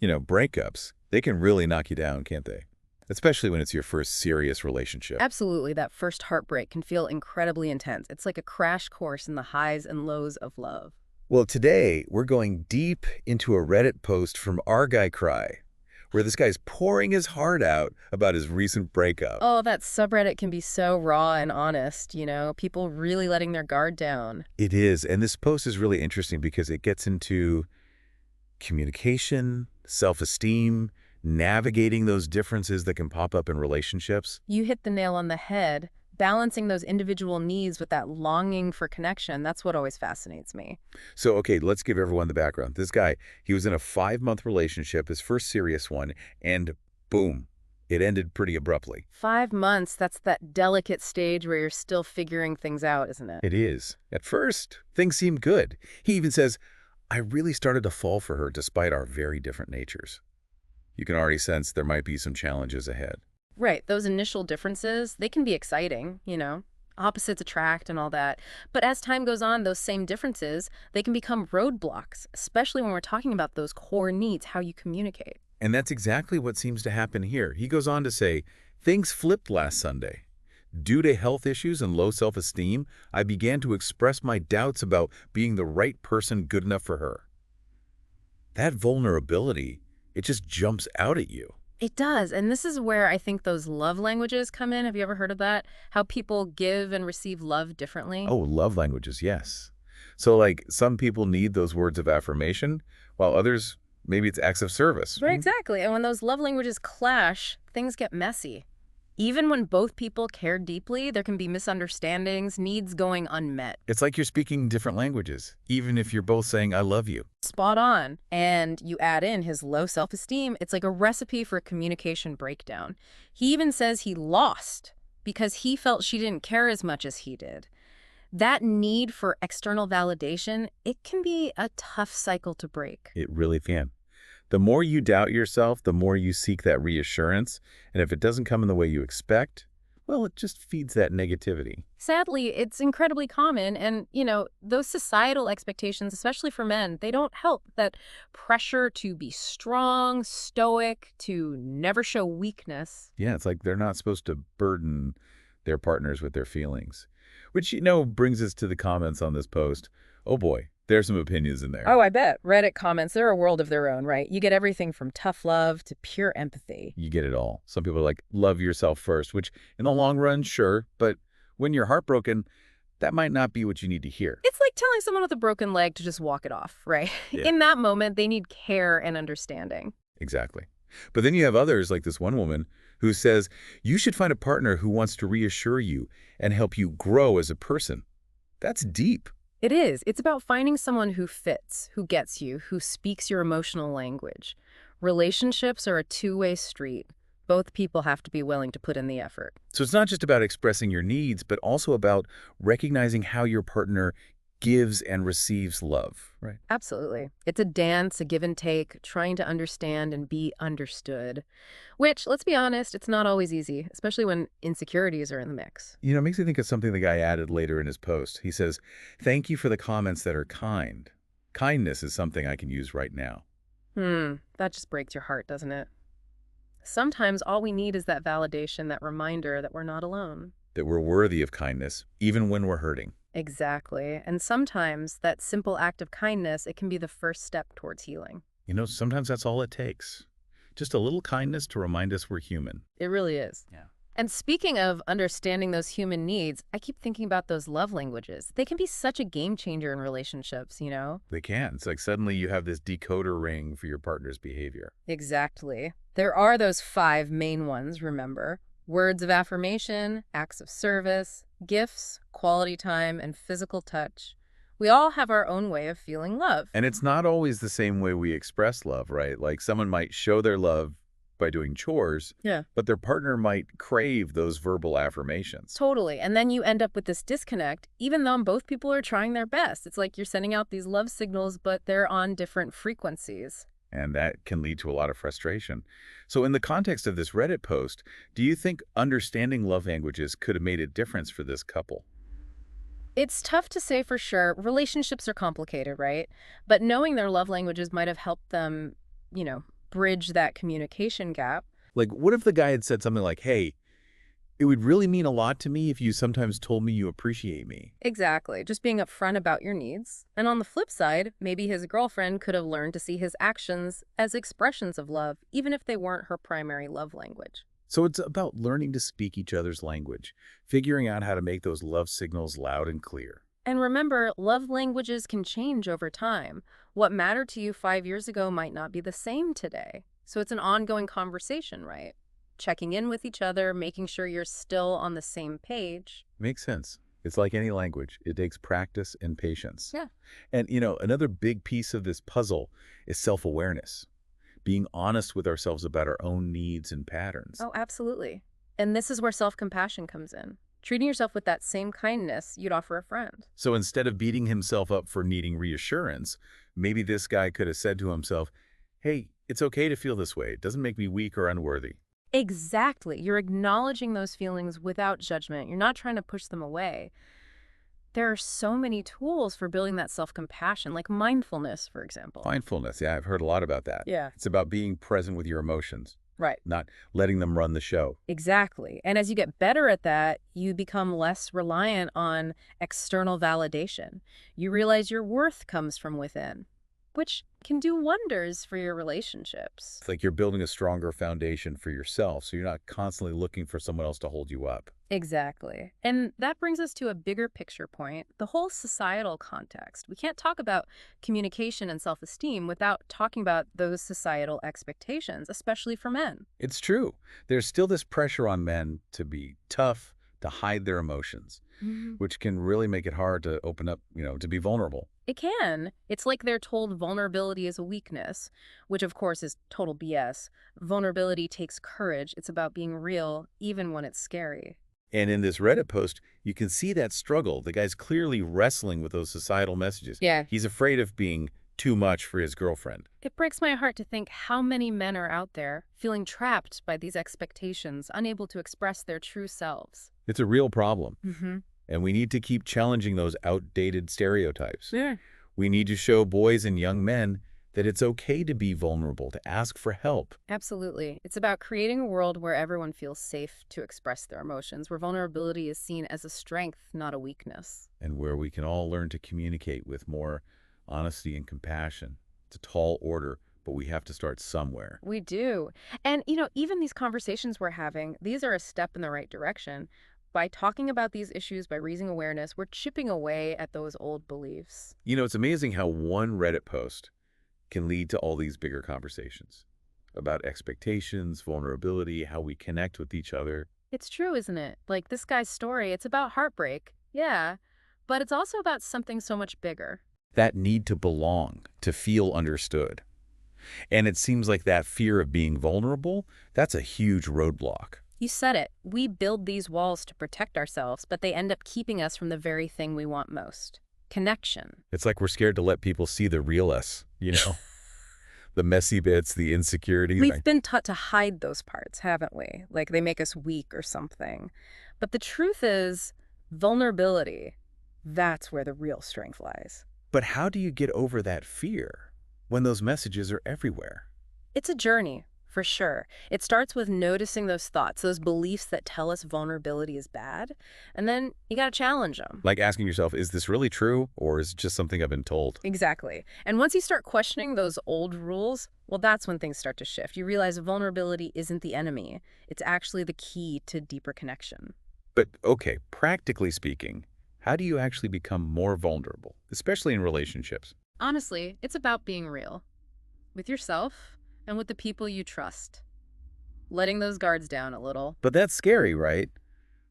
Breakups, they can really knock you down, can't they? Especially when it's your first serious relationship. Absolutely, that first heartbreak can feel incredibly intense. It's like a crash course in the highs and lows of love. Well, today we're going deep into a Reddit post from Our Guy Cry, where this guy's pouring his heart out about his recent breakup. Oh, that subreddit can be so raw and honest, people really letting their guard down. It is, and this post is really interesting because it gets into communication, self-esteem, navigating those differences that can pop up in relationships. You hit the nail on the head. Balancing those individual needs with that longing for connection, that's what always fascinates me. So, okay, let's give everyone the background. This guy, he was in a 5-month relationship, his first serious one, and boom, it ended pretty abruptly. 5 months, that's that delicate stage where you're still figuring things out, isn't it? It is. At first, things seemed good. He even says, I really started to fall for her despite our very different natures. You can already sense there might be some challenges ahead. Right, those initial differences, they can be exciting, opposites attract and all that. But as time goes on, those same differences, they can become roadblocks, especially when we're talking about those core needs, how you communicate. And that's exactly what seems to happen here. He goes on to say, things flipped last Sunday. Due to health issues and low self-esteem, I began to express my doubts about being the right person good enough for her. That vulnerability, it just jumps out at you. It does, and this is where I think those love languages come in. Have you ever heard of that? How people give and receive love differently? Oh, love languages, yes. So like some people need those words of affirmation, while others, maybe it's acts of service. Right, exactly. And when those love languages clash, things get messy. Even when both people care deeply, there can be misunderstandings, needs going unmet. It's like you're speaking different languages, even if you're both saying, I love you. Spot on. And you add in his low self-esteem, it's like a recipe for a communication breakdown. He even says he lost because he felt she didn't care as much as he did. That need for external validation, it can be a tough cycle to break. It really can. The more you doubt yourself, the more you seek that reassurance. And if it doesn't come in the way you expect, well, it just feeds that negativity. Sadly, it's incredibly common. And, those societal expectations, especially for men, they don't help. That pressure to be strong, stoic, to never show weakness. Yeah, it's like they're not supposed to burden their partners with their feelings. Which, brings us to the comments on this post. Oh boy, there's some opinions in there. Oh, I bet. Reddit comments, they're a world of their own, right? You get everything from tough love to pure empathy. You get it all. Some people are like, love yourself first, which in the long run, sure. But when you're heartbroken, that might not be what you need to hear. It's like telling someone with a broken leg to just walk it off, right? Yeah. In that moment, they need care and understanding. Exactly. But then you have others, like this one woman, who says, you should find a partner who wants to reassure you and help you grow as a person. That's deep. It is. It's about finding someone who fits, who gets you, who speaks your emotional language. Relationships are a two-way street. Both people have to be willing to put in the effort. So it's not just about expressing your needs, but also about recognizing how your partner gives and receives love, right? Absolutely. It's a dance, a give and take, trying to understand and be understood. Which, let's be honest, it's not always easy, especially when insecurities are in the mix. It makes me think of something the guy added later in his post. He says, thank you for the comments that are kind. Kindness is something I can use right now. That just breaks your heart, doesn't it? Sometimes all we need is that validation, that reminder that we're not alone. That we're worthy of kindness, even when we're hurting. Exactly. And sometimes that simple act of kindness, it can be the first step towards healing. Sometimes that's all it takes. Just a little kindness to remind us we're human. It really is. Yeah. And speaking of understanding those human needs, I keep thinking about those love languages. They can be such a game changer in relationships, They can. It's like suddenly you have this decoder ring for your partner's behavior. Exactly. There are those 5 main ones, remember? Words of affirmation, acts of service, gifts, quality time, and physical touch. We all have our own way of feeling love. And it's not always the same way we express love, right? Like someone might show their love by doing chores, Yeah. but their partner might crave those verbal affirmations. Totally. And then you end up with this disconnect, even though both people are trying their best. It's like you're sending out these love signals, but they're on different frequencies. And that can lead to a lot of frustration. So in the context of this Reddit post, do you think understanding love languages could have made a difference for this couple? It's tough to say for sure. Relationships are complicated, right? But knowing their love languages might have helped them, bridge that communication gap. Like, what if the guy had said something like, hey, it would really mean a lot to me if you sometimes told me you appreciate me. Exactly, just being upfront about your needs. And on the flip side, maybe his girlfriend could have learned to see his actions as expressions of love, even if they weren't her primary love language. So it's about learning to speak each other's language, figuring out how to make those love signals loud and clear. And remember, love languages can change over time. What mattered to you 5 years ago might not be the same today. So it's an ongoing conversation, right? Checking in with each other, making sure you're still on the same page. Makes sense. It's like any language. It takes practice and patience. Yeah. And, another big piece of this puzzle is self-awareness, being honest with ourselves about our own needs and patterns. Oh, absolutely. And this is where self-compassion comes in. Treating yourself with that same kindness you'd offer a friend. So instead of beating himself up for needing reassurance, maybe this guy could have said to himself, hey, it's okay to feel this way. It doesn't make me weak or unworthy. Exactly. You're acknowledging those feelings without judgment. You're not trying to push them away. There are so many tools for building that self-compassion, like mindfulness, for example. Mindfulness, yeah, I've heard a lot about that. Yeah. It's about being present with your emotions, Right. not letting them run the show. Exactly. And as you get better at that, you become less reliant on external validation. You realize your worth comes from within, which can do wonders for your relationships. It's like you're building a stronger foundation for yourself, so you're not constantly looking for someone else to hold you up. Exactly. And that brings us to a bigger picture point, the whole societal context. We can't talk about communication and self-esteem without talking about those societal expectations, especially for men. It's true. There's still this pressure on men to be tough, to hide their emotions, which can really make it hard to open up, to be vulnerable. It can. It's like they're told vulnerability is a weakness, which of course is total BS. Vulnerability takes courage. It's about being real, even when it's scary. And in this Reddit post, you can see that struggle. The guy's clearly wrestling with those societal messages. Yeah. He's afraid of being too much for his girlfriend. It breaks my heart to think how many men are out there feeling trapped by these expectations, unable to express their true selves. It's a real problem. Mm-hmm. And we need to keep challenging those outdated stereotypes. Yeah. We need to show boys and young men that it's okay to be vulnerable, to ask for help. Absolutely. It's about creating a world where everyone feels safe to express their emotions, where vulnerability is seen as a strength, not a weakness. And where we can all learn to communicate with more honesty and compassion. It's a tall order, but we have to start somewhere. We do. And, even these conversations we're having, these are a step in the right direction. By talking about these issues, by raising awareness, we're chipping away at those old beliefs. It's amazing how one Reddit post can lead to all these bigger conversations about expectations, vulnerability, how we connect with each other. It's true, isn't it? Like this guy's story, it's about heartbreak. Yeah. But it's also about something so much bigger. That need to belong, to feel understood. And it seems like that fear of being vulnerable, that's a huge roadblock. You said it. We build these walls to protect ourselves, but they end up keeping us from the very thing we want most. Connection. It's like we're scared to let people see the real us, the messy bits, the insecurities. We've been taught to hide those parts, haven't we? Like they make us weak or something. But the truth is, vulnerability, that's where the real strength lies. But how do you get over that fear when those messages are everywhere? It's a journey, for sure. It starts with noticing those thoughts, those beliefs that tell us vulnerability is bad, and then you gotta challenge them. Like asking yourself, is this really true, or is it just something I've been told? Exactly. And once you start questioning those old rules, well, that's when things start to shift. You realize vulnerability isn't the enemy. It's actually the key to deeper connection. But okay, practically speaking, how do you actually become more vulnerable, especially in relationships? Honestly, it's about being real. With yourself and with the people you trust. Letting those guards down a little. But that's scary, right?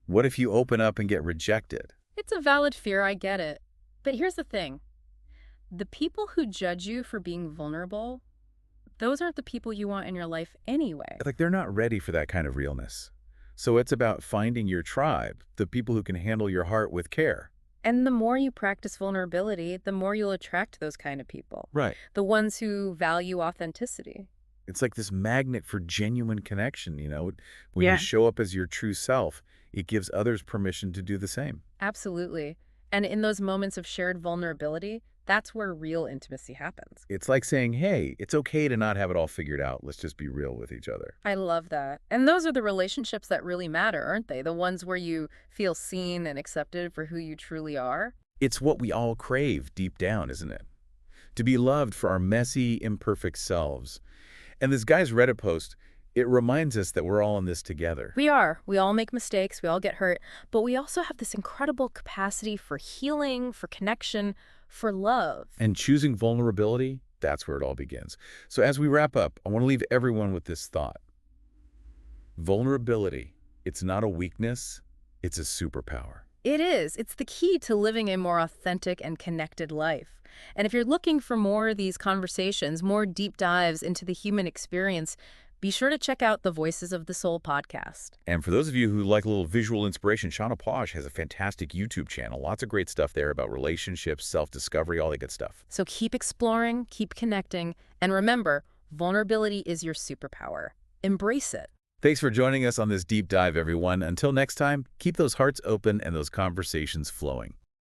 What if you open up and get rejected? It's a valid fear, I get it. But here's the thing. The people who judge you for being vulnerable, those aren't the people you want in your life anyway. Like they're not ready for that kind of realness. So it's about finding your tribe, the people who can handle your heart with care. And the more you practice vulnerability, the more you'll attract those kind of people. Right. The ones who value authenticity. It's like this magnet for genuine connection, When Yeah. you show up as your true self, it gives others permission to do the same. Absolutely. And in those moments of shared vulnerability, That's where real intimacy happens. It's like saying, hey, it's okay to not have it all figured out. Let's just be real with each other. I love that. And those are the relationships that really matter, aren't they? The ones where you feel seen and accepted for who you truly are. It's what we all crave deep down, isn't it? To be loved for our messy, imperfect selves. And this guy's Reddit post, it reminds us that we're all in this together. We are. We all make mistakes. We all get hurt. But we also have this incredible capacity for healing, for connection, for love. And choosing vulnerability, that's where it all begins. So as we wrap up, I want to leave everyone with this thought. Vulnerability, it's not a weakness, it's a superpower. It is. It's the key to living a more authentic and connected life. And if you're looking for more of these conversations, more deep dives into the human experience, be sure to check out the Voices of the Soul podcast. And for those of you who like a little visual inspiration, Shauna Posh has a fantastic YouTube channel. Lots of great stuff there about relationships, self-discovery, all that good stuff. So keep exploring, keep connecting, and remember, vulnerability is your superpower. Embrace it. Thanks for joining us on this deep dive, everyone. Until next time, keep those hearts open and those conversations flowing.